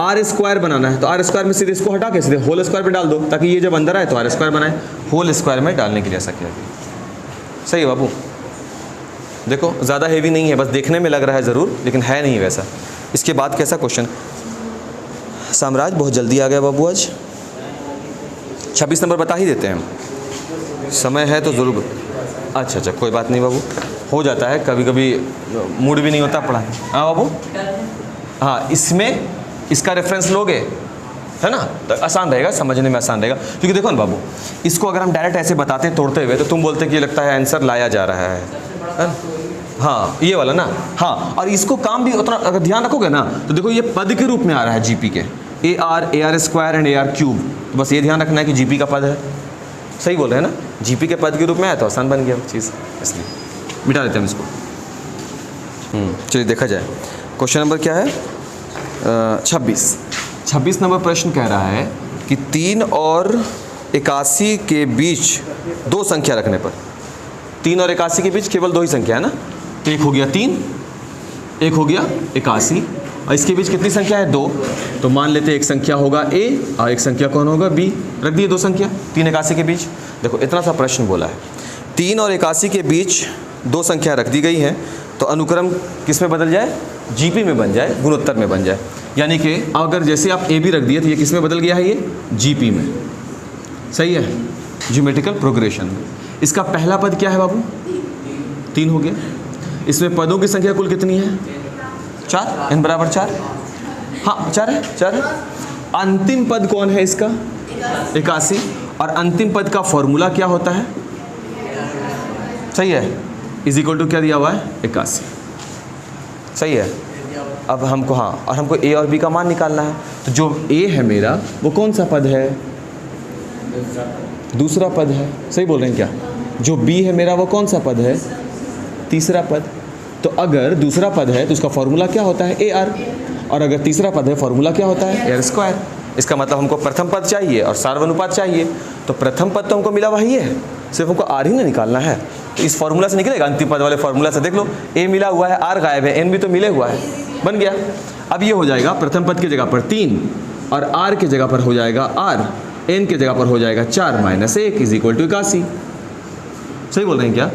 R स्क्वायर बनाना है तो R स्क्वायर में सीधे इसको हटा के सीधे होल स्क्वायर पे डाल दो, ताकि ये जब अंदर आए तो R स्क्वायर बनाए। होल स्क्वायर में डालने के लिए ऐसा किया, सही है बाबू। देखो ज़्यादा हेवी नहीं है, बस देखने में लग रहा है ज़रूर, लेकिन है नहीं वैसा। इसके बाद कैसा क्वेश्चन, साम्राज बहुत जल्दी आ गया बाबू, आज 26 नंबर बता ही देते हैं, समय है तो ज़रूर। अच्छा कोई बात नहीं बाबू, हो जाता है कभी कभी, मूड भी नहीं होता पढ़ाई। हाँ बाबू, हाँ इसमें इसका रेफरेंस लोगे है ना, तो आसान रहेगा, समझने में आसान रहेगा। क्योंकि देखो ना बाबू, इसको अगर हम डायरेक्ट ऐसे बताते तोड़ते हुए, तो तुम बोलते कि लगता है आंसर लाया जा रहा है। हाँ ये वाला ना, हाँ, और इसको काम भी उतना अगर ध्यान रखोगे ना, तो देखो ये पद के रूप में आ रहा है GP के, ए R square and AR cube, तो बस ये ध्यान रखना है कि GP का पद है, सही बोल रहे हैं ना, GP के पद के रूप में आया तो आसान बन गया चीज़, इसलिए मिटा देते हैं हम इसको। चलिए देखा जाए, क्वेश्चन नंबर क्या है, 26 नंबर प्रश्न कह रहा है कि 3 और 81 के बीच 2 संख्या रखने पर, 3 और 81 के बीच केवल 2 ही संख्या है ना, तो एक हो गया 3, एक हो गया 81, और इसके बीच कितनी संख्या है, 2, तो मान लेते हैं एक संख्या होगा A और एक संख्या कौन होगा B, रख दिए 2 संख्या 3 81 के बीच। देखो इतना सा प्रश्न बोला है, 3 और 81 के बीच 2 संख्या रख दी गई हैं, तो अनुक्रम किस में बदल जाए, GP में बन जाए, गुणोत्तर में बन जाए। यानी कि अगर जैसे आप AB रख दिए तो ये किस में बदल गया है, ये GP में, सही है, ज्योमेट्रिकल प्रोग्रेशन में। इसका पहला पद क्या है बाबू, 3 हो गया। इसमें पदों की संख्या कुल कितनी है, 4, n बराबर 4, हाँ 4 है। अंतिम पद कौन है इसका? 81। और अंतिम पद का फॉर्मूला क्या होता है? सही है, इज इक्वल टू क्या दिया हुआ है? 81। सही है। अब हमको, हाँ, और हमको ए और बी का मान निकालना है। तो जो ए है मेरा वो कौन सा पद है? दूसरा पद है। सही बोल रहे हैं क्या? जो बी है मेरा वो कौन सा पद है? तीसरा पद। तो अगर दूसरा पद है तो उसका फॉर्मूला क्या होता है? A R. और अगर तीसरा पद है फॉर्मूला क्या होता है? A R square. इसका मतलब हमको प्रथम पद चाहिए और सार्वनुपात चाहिए। तो प्रथम पद तो हमको मिला वही है, सिर्फ हमको आर ही ना निकालना है। तो इस फॉर्मूला से निकलेगा, अंतिम पद वाले फॉर्मूला से। देख लो, ए मिला हुआ है, आर गायब है, एन भी तो मिले हुआ है, बन गया। अब ये हो जाएगा प्रथम पद की जगह पर 3 और आर की जगह पर हो जाएगा आर, एन की जगह पर हो जाएगा 4 - 1 इज इक्वल टू 81। सही बोल रहे हैं क्या?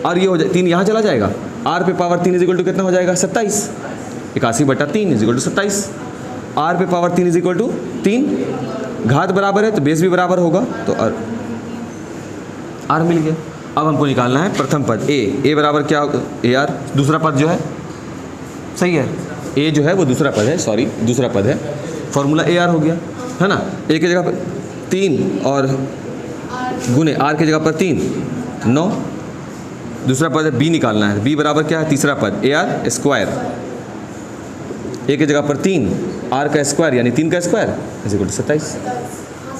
और ये हो जाए 3 यहाँ चला जाएगा, आर पे पावर 3 इज इक्वल टू कितना हो जाएगा? 27। 81/3 इज इक्वल टू 27। आर पे पावर 3 इज इक्वल टू 3। घात बराबर है तो बेस भी बराबर होगा, तो आर मिल गया। अब हमको निकालना है प्रथम पद ए बराबर क्या होगा? A R. दूसरा पद जो है, सही है, ए जो है वो दूसरा पद है, सॉरी दूसरा पद है, फॉर्मूला ए आर हो गया, है ना। ए की जगह पर 3 और गुने आर की जगह पर 3 9। दूसरा पद है बी निकालना है, बी बराबर क्या है? तीसरा पद ए आर स्क्वायर। ए की जगह पर 3 आर का स्क्वायर यानी 3 का स्क्वायर इज इक्वल टू 27।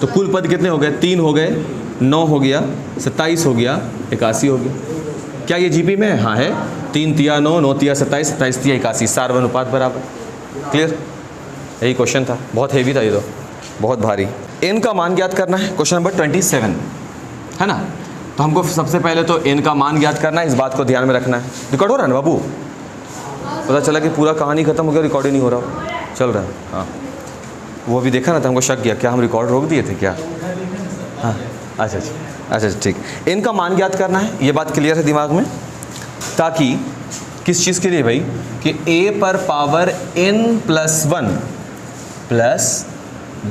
तो कुल पद कितने हो गए? 3 हो गए, 9 हो गया, 27 हो गया, 81 हो गया। क्या ये जीपी में? हाँ है। 3 तिया 9, 9 तिया 27, 27 तिया 81, सार्वनुपात बराबर। क्लियर? यही क्वेश्चन था, बहुत हेवी था ये तो, बहुत भारी। एन का मान ज्ञात करना है, क्वेश्चन नंबर 27, है ना। तो हमको सबसे पहले तो एन का मान ज्ञात करना है, इस बात को ध्यान में रखना है। रिकॉर्ड हो रहा है ना बाबू? पता चला कि पूरा कहानी खत्म हो गया, रिकॉर्ड ही नहीं हो रहा, चल रहा है। हाँ, वो भी देखा ना, तो हमको शक किया क्या हम रिकॉर्ड रोक दिए थे क्या? हाँ, अच्छा ठीक। एन का मान ज्ञात करना है, ये बात क्लियर है दिमाग में। ताकि किस चीज़ के लिए भाई? कि a पर पावर n+1 प्लस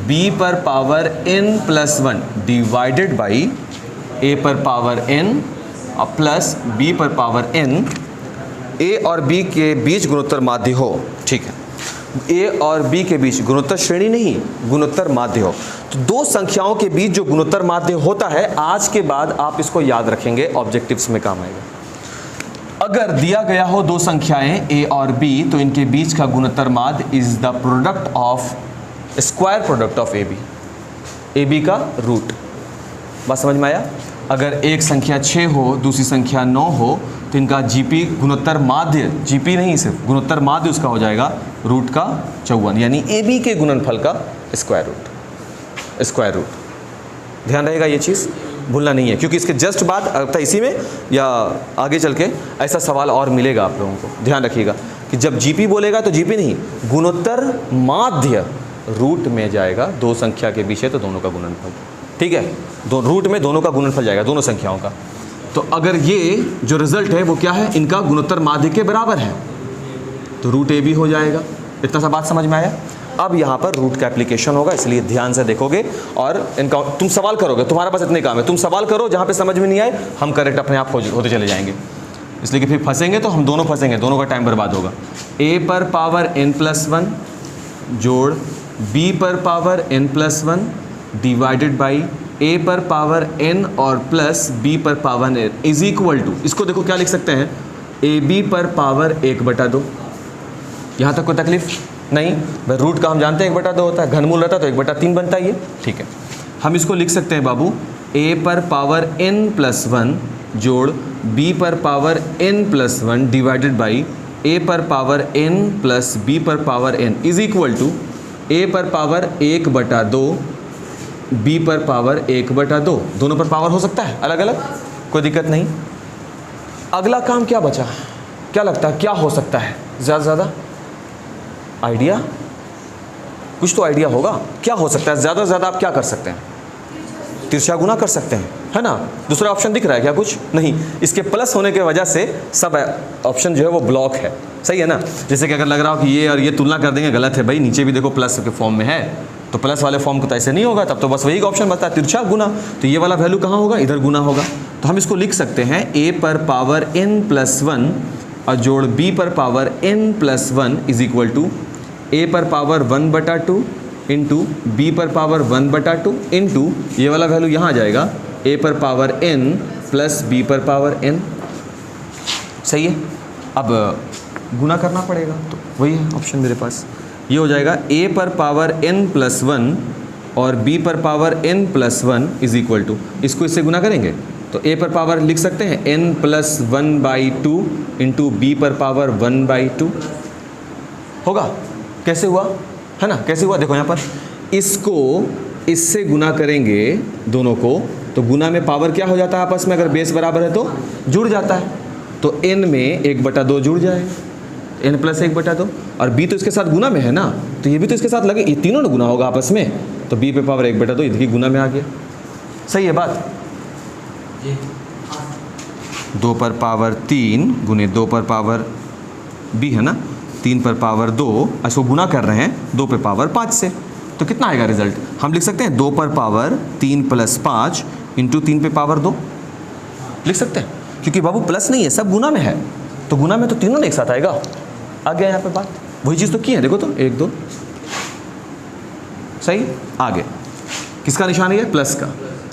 b पर power n+1 divided by a पर पावर n प्लस b पर पावर n, a और b के बीच गुणोत्तर माध्य हो। ठीक है, a और b के बीच गुणोत्तर श्रेणी नहीं, गुणोत्तर माध्य हो। तो दो संख्याओं के बीच जो गुणोत्तर माध्य होता है, आज के बाद आप इसको याद रखेंगे, ऑब्जेक्टिव्स में काम आएगा। अगर दिया गया हो दो संख्याएं a और b, तो इनके बीच का गुणोत्तर माध्य is the product of square product of ab का रूट। बात समझ में आया? अगर एक संख्या 6 हो, दूसरी संख्या 9 हो, तो इनका जीपी गुणोत्तर माध्य, जीपी नहीं सिर्फ गुणोत्तर माध्य उसका हो जाएगा रूट का 54, यानी ab के गुणनफल का स्क्वायर रूट। ध्यान रहेगा ये चीज़, भूलना नहीं है, क्योंकि इसके जस्ट बाद अर्थात इसी में या आगे चल के ऐसा सवाल और मिलेगा आप लोगों को। ध्यान रखिएगा कि जब जीपी बोलेगा तो जीपी नहीं, गुणोत्तर माध्य रूट में जाएगा। दो संख्या के बीच है तो दोनों का गुणनफल, ठीक है, दो रूट में दोनों का गुणनफल जाएगा, दोनों संख्याओं का। तो अगर ये जो रिजल्ट है वो क्या है? इनका गुणोत्तर माध्य के बराबर है, तो रूट ए भी हो जाएगा। इतना सा बात समझ में आया? अब यहाँ पर रूट का एप्लीकेशन होगा, इसलिए ध्यान से देखोगे और इनका तुम सवाल करोगे। तुम्हारे पास इतने काम है, तुम सवाल करो, जहाँ पे समझ में नहीं आए हम करेक्ट अपने आप होते चले जाएंगे। इसलिए कि फिर फंसेंगे तो हम दोनों फंसेंगे, दोनों का टाइम बर्बाद होगा। a पर पावर n+1 जोड़ b पर power n+1 divided by a पर पावर n और प्लस b पर power n is equal to, इसको देखो क्या लिख सकते हैं, ab पर पावर 1/2। यहाँ तक कोई तकलीफ नहीं? भाई रूट का हम जानते हैं 1/2 होता है, घनमूल रहता है तो 1/3 बनता है ये, ठीक है। हम इसको लिख सकते हैं बाबू, a पर पावर n+1 जोड़ b पर power n+1 divided by a पर पावर n प्लस b पर power n is equal to a पर पावर 1/2 b पर पावर 1/2। दोनों पर पावर हो सकता है अलग अलग, कोई दिक्कत नहीं। अगला काम क्या बचा? क्या लगता है क्या हो सकता है? ज़्यादा से ज़्यादा आइडिया, कुछ तो आइडिया होगा। क्या हो सकता है ज़्यादा से ज़्यादा? आप क्या कर सकते हैं? तिरछा गुना कर सकते हैं, है ना। दूसरा ऑप्शन दिख रहा है क्या? कुछ नहीं। इसके प्लस होने की वजह से सब ऑप्शन जो है वो ब्लॉक है, सही है ना। जैसे कि अगर लग रहा हो कि ये और ये तुलना कर देंगे, गलत है भाई, नीचे भी देखो प्लस के फॉर्म में है, तो प्लस वाले फॉर्म को तो ऐसे नहीं होगा, तब तो बस वही ऑप्शन बता है तिरछा गुना। तो ये वाला वैल्यू कहाँ होगा? इधर गुना होगा। तो हम इसको लिख सकते हैं a पर पावर n+1 और जोड़ b पर power n+1 is equal to a पर पावर 1/2 इंटू बी पर पावर 1/2 इंटू ये वाला वैल्यू यहाँ आ जाएगा ए पर पावर n प्लस बी पर पावर n। सही है। अब गुना करना पड़ेगा, तो वही है ऑप्शन मेरे पास। ये हो जाएगा a पर पावर n प्लस 1 और b पर power n plus 1 is equal to, इसको इससे गुना करेंगे तो a पर पावर लिख सकते हैं n प्लस 1/2 इंटू बी पर पावर 1/2 होगा। कैसे हुआ, है ना, कैसे हुआ? देखो यहाँ पर इसको इससे गुना करेंगे दोनों को, तो गुना में पावर क्या हो जाता है आपस में, अगर बेस बराबर है तो जुड़ जाता है, तो n में 1/2 जुड़ जाएगा, n प्लस 1/2, और b तो इसके साथ गुना में है ना, तो ये भी तो इसके साथ लगे, ये तीनों ना गुना होगा आपस में, तो b पे पावर 1/2 इधर की गुना में आ गया। सही है बात? 2 पर पावर 3 गुने 2 पर पावर b है ना, 3 पर पावर 2, इसको गुना कर रहे हैं 2 पे पावर 5 से, तो कितना आएगा रिजल्ट? हम लिख सकते हैं 2 पर पावर 3 प्लस 5 इंटू 3 पे पावर 2 लिख सकते हैं, क्योंकि बाबू प्लस नहीं है, सब गुना में है, तो गुना में तो तीनों एक साथ आएगा। आ गया यहाँ पे बात, वही चीज़ तो की है, देखो तो 1 2 सही। आगे किसका निशान है? प्लस का,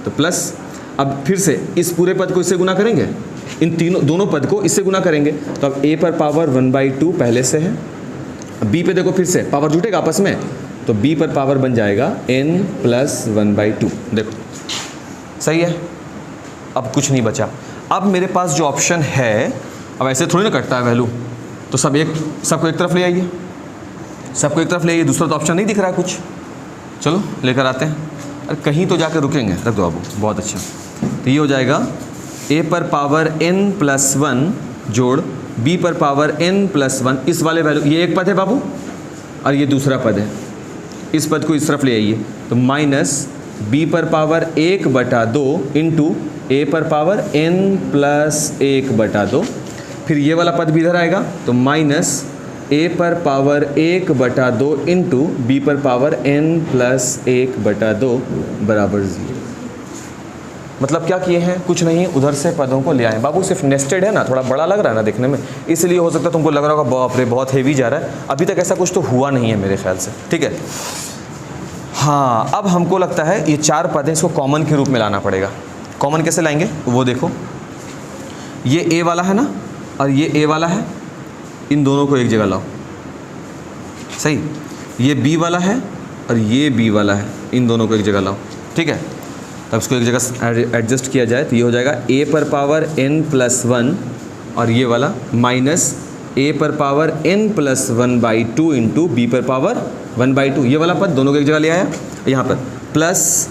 तो प्लस। अब फिर से इस पूरे पद को इससे गुना करेंगे, इन दोनों पद को इससे गुना करेंगे, तो अब a पर पावर 1/2 पहले से है, b पे देखो फिर से पावर जुटेगा आपस में, तो b पर पावर बन जाएगा n प्लस 1/2। देखो सही है। अब कुछ नहीं बचा। अब मेरे पास जो ऑप्शन है, अब ऐसे थोड़ी ना कटता है वैल्यू, तो सबको एक तरफ ले आइए, सबको एक तरफ ले आइए, दूसरा तो ऑप्शन नहीं दिख रहा है कुछ। चलो लेकर आते हैं, अरे कहीं तो जाकर रुकेंगे, रख दो बाबू, बहुत अच्छा। तो ये हो जाएगा a पर पावर n प्लस 1 जोड़ b पर पावर n प्लस 1, इस वाले वैल्यू, ये एक पद है बाबू और ये दूसरा पद है, इस पद को इस तरफ ले आइए, तो माइनस b पर पावर 1/2 इंटू a पर पावर n प्लस 1/2, फिर ये वाला पद भी इधर आएगा, तो माइनस a पर पावर 1/2 इंटू बी पर पावर n प्लस 1/2 बराबर 0। मतलब क्या किए हैं? कुछ नहीं, उधर से पदों को ले आए बाबू। सिर्फ नेस्टेड है ना, थोड़ा बड़ा लग रहा है ना देखने में, इसलिए हो सकता है तुमको लग रहा होगा बाप रे बहुत हेवी जा रहा है, अभी तक ऐसा कुछ तो हुआ नहीं है मेरे ख्याल से, ठीक है। हाँ, अब हमको लगता है ये 4 पद हैं, इसको कॉमन के रूप में लाना पड़ेगा। कॉमन कैसे लाएंगे वो देखो, ये a वाला है ना और ये a वाला है, इन दोनों को एक जगह लाओ, सही। ये b वाला है और ये b वाला है, इन दोनों को एक जगह लाओ, ठीक है। तब इसको एक जगह एडजस्ट किया जाए तो ये हो जाएगा a पर पावर n प्लस 1 और ये वाला माइनस a पर power n plus 1/2 into B पर पावर 1/2, ये वाला पद दोनों को एक जगह ले आया, यहाँ पर प्लस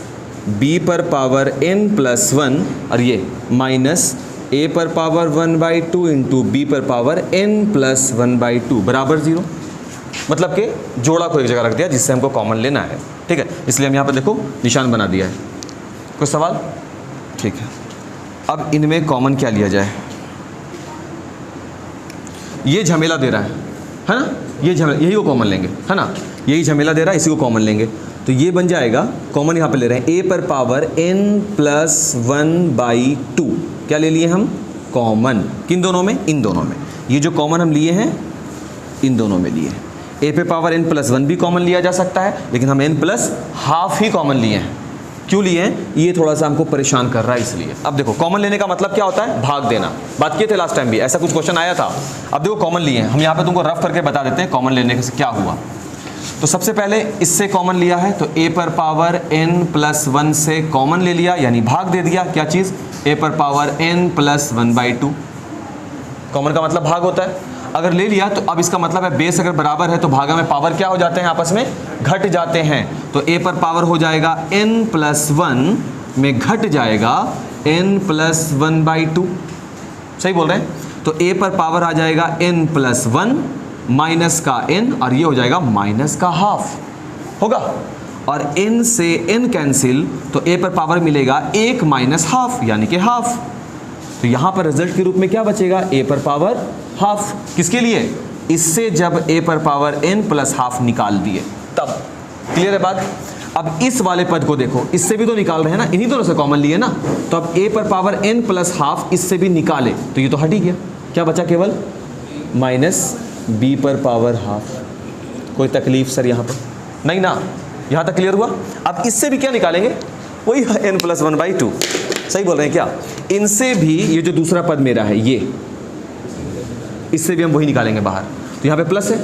b पर पावर n प्लस 1 और ये माइनस a पर पावर 1/2 इंटू बी पर पावर n प्लस 1/2 बराबर 0। मतलब कि जोड़ा को एक जगह रख दिया जिससे हमको कॉमन लेना है, ठीक है। इसलिए हम यहाँ पर देखो निशान बना दिया है। कोई सवाल? ठीक है। अब इनमें कॉमन क्या लिया जाए? ये झमेला दे रहा है ना, ये झमेला, यही को कॉमन लेंगे, है ना, यही झमेला दे रहा है, इसी को कॉमन लेंगे, तो ये बन जाएगा कॉमन यहाँ पे ले रहे हैं a पर पावर n प्लस 1/2, क्या ले लिए हम? कॉमन। किन दोनों में? इन दोनों में। ये जो कॉमन हम लिए हैं इन दोनों में लिए हैं। a पे पावर n प्लस 1 भी कॉमन लिया जा सकता है, लेकिन हम n प्लस हाफ ही कॉमन लिए हैं। क्यों लिए हैं? ये थोड़ा सा हमको परेशान कर रहा है इसलिए। अब देखो कॉमन लेने का मतलब क्या होता है? भाग देना। बात किए थे लास्ट टाइम भी, ऐसा कुछ क्वेश्चन आया था। अब देखो कॉमन लिए हैं, हम यहाँ पे तुमको रफ करके बता देते हैं कॉमन लेने से क्या हुआ। तो सबसे पहले इससे कॉमन लिया है, तो a पर पावर n प्लस 1 से कॉमन ले लिया, यानी भाग दे दिया। क्या चीज़? a पर पावर n प्लस 1/2। कॉमन का मतलब भाग होता है। अगर ले लिया तो अब इसका मतलब है बेस अगर बराबर है तो भागा में पावर क्या हो जाते हैं? आपस में घट जाते हैं। तो a पर पावर हो जाएगा n प्लस 1 में घट जाएगा n प्लस 1/2। सही बोल रहे हैं? तो a पर पावर आ जाएगा n प्लस 1 माइनस का n, और ये हो जाएगा माइनस का हाफ होगा, और n से n कैंसिल, तो a पर पावर मिलेगा 1 माइनस हाफ, यानी कि हाफ। तो यहाँ पर रिजल्ट के रूप में क्या बचेगा? a पर पावर हाफ। किसके लिए? इससे जब a पर पावर n प्लस हाफ निकाल दिए तब। क्लियर है बात? अब इस वाले पद को देखो, इससे भी तो निकाल रहे हैं ना, इन्हीं दोनों से कॉमन लिए ना, तो अब a पर पावर n प्लस हाफ इससे भी निकाले तो ये तो हट ही गया। क्या बचा? केवल माइनस b पर पावर हाफ। कोई तकलीफ सर यहाँ पर? नहीं ना, यहाँ तक क्लियर हुआ। अब इससे भी क्या निकालेंगे, वही n+1/2, सही बोल रहे हैं क्या। इनसे भी ये जो दूसरा पद मेरा है ये, इससे भी हम वही निकालेंगे बाहर। तो यहाँ पे प्लस है,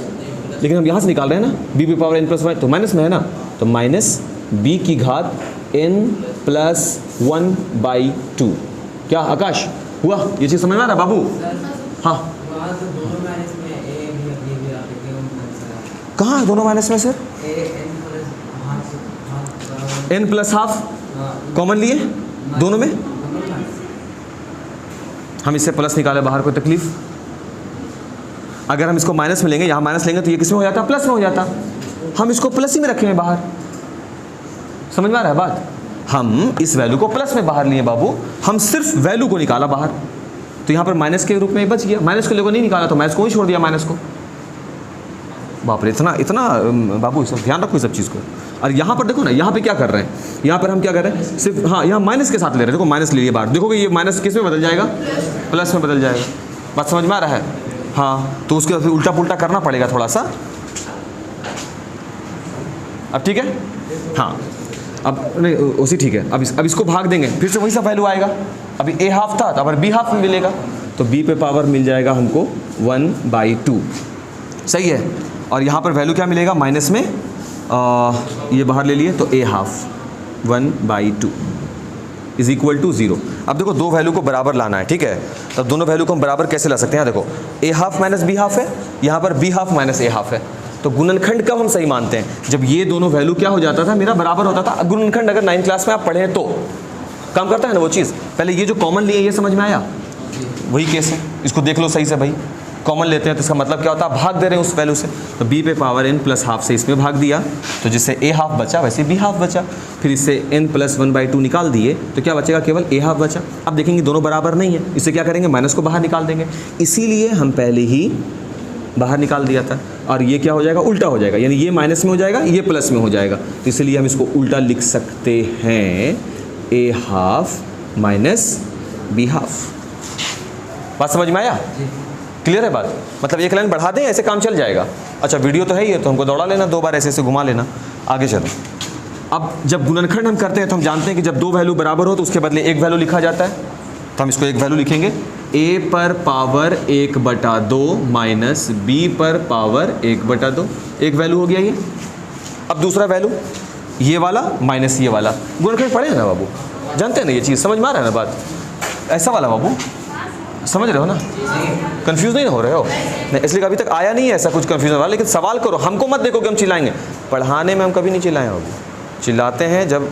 लेकिन हम यहाँ से निकाल रहे हैं ना, b पे पावर n+1, तो माइनस में है ना, तो माइनस b की घात n+1/2। क्या आकाश हुआ, ये चीज़ समझ में आ रहा बाबू। हाँ कहाँ है दोनों माइनस में सर, n+½ कॉमन लिए दोनों में, हम इससे प्लस निकाले बाहर, कोई तकलीफ। अगर हम इसको माइनस में लेंगे, यहाँ माइनस लेंगे तो ये किस में हो जाता, प्लस में हो जाता। हम इसको प्लस ही में रखेंगे बाहर, समझ में आ रहा है बात। हम इस वैल्यू को प्लस में बाहर लिए बाबू, हम सिर्फ वैल्यू को निकाला बाहर, तो यहाँ पर माइनस के रूप में बच गया। माइनस को लेकर नहीं निकाला तो माइनस को ही छोड़ दिया, माइनस को। बाप रे, इतना इतना बाबू, सब ध्यान रखो इस सब चीज़ को। और यहाँ पर देखो ना, यहाँ पे क्या कर रहे हैं, यहाँ पर हम क्या कर रहे हैं, सिर्फ हाँ यहाँ माइनस के साथ ले रहे हैं। देखो माइनस ले लिए बाहर, देखोगे ये माइनस किस में बदल जाएगा, प्लस में बदल जाएगा। बात समझ में आ रहा है। हाँ तो उसके फिर उल्टा पुल्टा करना पड़ेगा थोड़ा सा। अब ठीक है, हाँ अब नहीं उसी ठीक है। अब इसको भाग देंगे, फिर से वही सा वैल्यू आएगा। अभी a½ था, तो अब b½ में मिलेगा, तो b पे पावर मिल जाएगा हमको 1/2, सही है। और यहाँ पर वैल्यू क्या मिलेगा, माइनस में ये बाहर ले लिए, तो a½ 1/2 = 0। अब देखो दो वैल्यू को बराबर लाना है, ठीक है। तब दोनों वैल्यू को हम बराबर कैसे ला सकते हैं, देखो a½ - b½ है, यहाँ पर b½ - a½ है। तो गुणनखंड कब हम सही मानते हैं, जब ये दोनों वैल्यू क्या हो जाता था, मेरा बराबर होता था। गुणनखंड अगर 9th क्लास में आप पढ़े तो काम करता है ना वो चीज़। पहले ये जो कॉमन लिए ये समझ में आया, वही केस है, इसको देख लो सही से भाई। कॉमन लेते हैं तो इसका मतलब क्या होता है, भाग दे रहे हैं उस वैल्यू से। तो b पे पावर n+½ से इसमें भाग दिया, तो जिससे a½ बचा वैसे b½ बचा। फिर इससे n+1/2 निकाल दिए, तो क्या बचेगा, केवल a½ बचा। अब देखेंगे दोनों बराबर नहीं है, इससे क्या करेंगे, माइनस को बाहर निकाल देंगे। इसीलिए हम पहले ही बाहर निकाल दिया था। और ये क्या हो जाएगा, उल्टा हो जाएगा, यानी ये माइनस में हो जाएगा, ये प्लस में हो जाएगा। तो इसलिए हम इसको उल्टा लिख सकते हैं, a½ - b½ बात समझ में आया, क्लियर है बात। मतलब एक लाइन बढ़ा दें, ऐसे काम चल जाएगा। अच्छा वीडियो तो है ही है, तो हमको दौड़ा लेना, 2 बार ऐसे ऐसे घुमा लेना, आगे चलो। अब जब गुणनखंड हम करते हैं तो हम जानते हैं कि जब दो वैल्यू बराबर हो तो उसके बदले एक वैल्यू लिखा जाता है। तो हम इसको एक वैल्यू लिखेंगे, a पर पावर 1/2 माइनस b पर पावर 1/2, एक वैल्यू हो गया ये। अब दूसरा वैल्यू ये वाला माइनस ये वाला, गुणनखंड पढ़े हैं ना बाबू, जानते हैं ना ये चीज़, समझ में आ रहा है ना बात। ऐसा वाला बाबू समझ रहे हो ना, कंफ्यूज नहीं हो रहे हो, नहीं इसलिए अभी तक आया नहीं है ऐसा कुछ कंफ्यूजन वाला। लेकिन सवाल करो, हमको मत देखो कि हम चिल्लाएंगे, पढ़ाने में हम कभी नहीं चिल्लाए बाबू। चिल्लाते हैं जब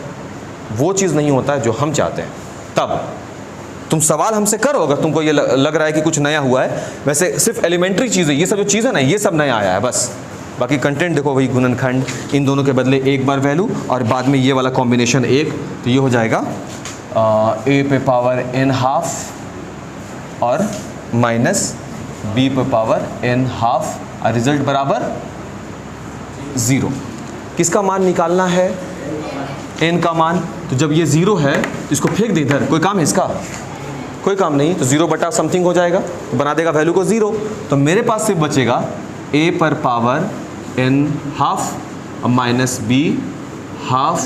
वो चीज़ नहीं होता है जो हम चाहते हैं, तब तुम सवाल हमसे करो अगर तुमको ये लग रहा है कि कुछ नया हुआ है। वैसे सिर्फ एलिमेंट्री चीज़ है, ये सब जो चीज़ है ना, ये सब नया आया है बस। बाकी कंटेंट देखो वही गुणनखंड, इन दोनों के बदले एक बार वैल्यू और बाद में ये वाला कॉम्बिनेशन एक, तो ये हो जाएगा a पे पावर n½ और माइनस b पे पावर n½ और रिजल्ट बराबर 0। किसका मान निकालना है, n का मान। तो जब ये 0 है इसको फेंक दे इधर, कोई काम है इसका, कोई काम नहीं। तो 0 बटा समथिंग हो जाएगा, बना देगा वैल्यू को 0। तो मेरे पास सिर्फ बचेगा a पर पावर n½ माइनस b½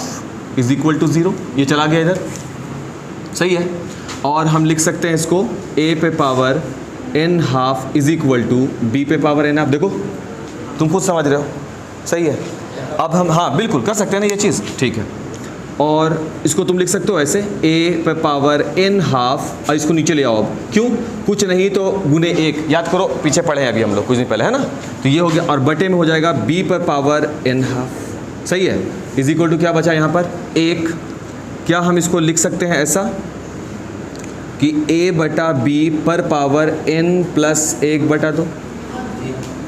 = 0। ये चला गया इधर, सही है। और हम लिख सकते हैं इसको a पे पावर n½ = b पे पावर n²। देखो तुम खुद समझ रहे हो, सही है। अब हम हाँ बिल्कुल कर सकते हैं ना ये चीज़, ठीक है। और इसको तुम लिख सकते हो ऐसे a पे पावर n½ और इसको नीचे ले आओ। अब क्यों, कुछ नहीं तो गुने 1, याद करो पीछे पढ़े हैं अभी हम लोग कुछ दिन पहले, है ना। तो ये हो गया, और बटे में हो जाएगा b पर पावर n½ सही है, = क्या बचा यहाँ पर 1। क्या हम इसको लिख सकते हैं ऐसा कि a बटा b पर पावर n+1/2,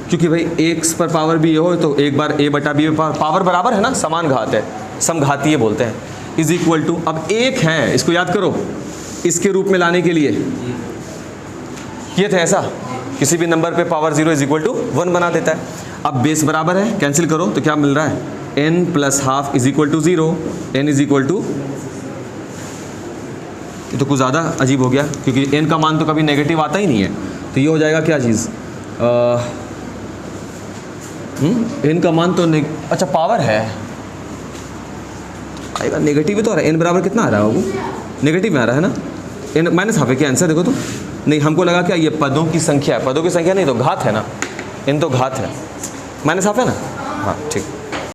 क्योंकि भाई x पर पावर b हो तो एक बार a बटा b पर पावर बराबर है ना, समान घात है, समघातीय बोलते हैं, = अब 1 है, इसको याद करो, इसके रूप में लाने के लिए ये थे ऐसा, किसी भी नंबर पे पावर 0 = 1 बना देता है। अब बेस बराबर है, कैंसिल करो तो क्या मिल रहा है, n+½ = 0, n ये तो कुछ ज़्यादा अजीब हो गया, क्योंकि n का मान तो कभी नेगेटिव आता ही नहीं है। तो ये हो जाएगा क्या चीज़, n का मान तो अच्छा पावर है, आएगा नेगेटिव ही तो आ रहा है, n बराबर कितना आ रहा है बाबू, नेगेटिव में आ रहा है ना, n माइनस हाफ है क्या आंसर, देखो तो नहीं, हमको लगा क्या ये पदों की संख्या है, पदों की संख्या नहीं तो घात है ना, n तो घात है, माइनस हाफ है ना, हाँ ठीक।